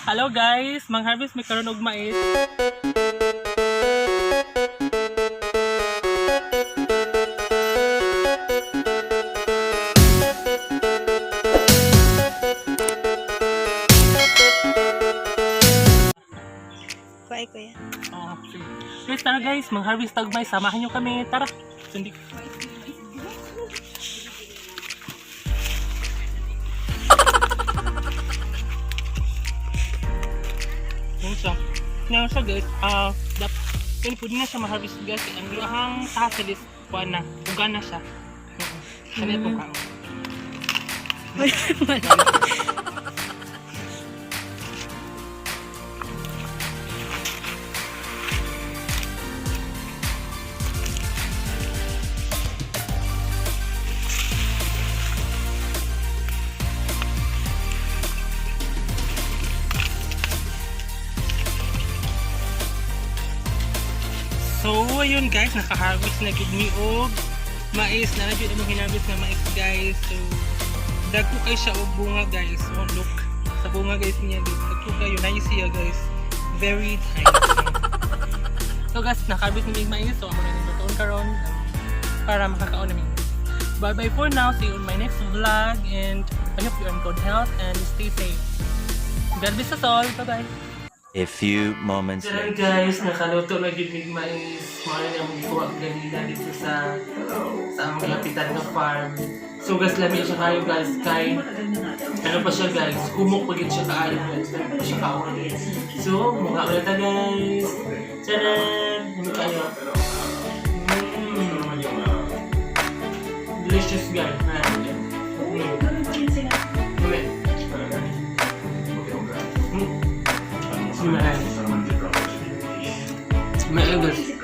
Hello guys, mang-harvest may karon og mais. Kuya, kuya. Oh, sige. Guys, tara guys, mang-harvest og mais. Samahan niyo kami. Tara. Sundi. Ngayon siya guys, pwede na siya ma-harvest guys. Ang iyahang tasalis, kuha na, uga na siya. Sana itong kao. So, ayun guys, naka-harvest na gid mi og mais. Na jud among hinarvest na mais guys. So, dagko kay siya og bunga guys. Oh, look. Sa bunga guys niya guys. Dagko kayo nice siya guys. Very tiny. So guys, naka-harvest na mi mais. So, amo na ni batoon karon para makakaon namin. Bye-bye for now. See you on my next vlog and I hope you are in good health and stay safe. God bless us all. Bye-bye. A few moments Diyan later. guys, nakaluto na gid mais. Mao na ang buwa ganina dito sa among lapitan nga farm. So guys, lami siya kayo guys kay ano pa siya guys, kumok pa gid siya kaayo guys. Ano pa siya kaon. So, mga ulit na guys. Taran! Ano kayo? Delicious guys. May guys.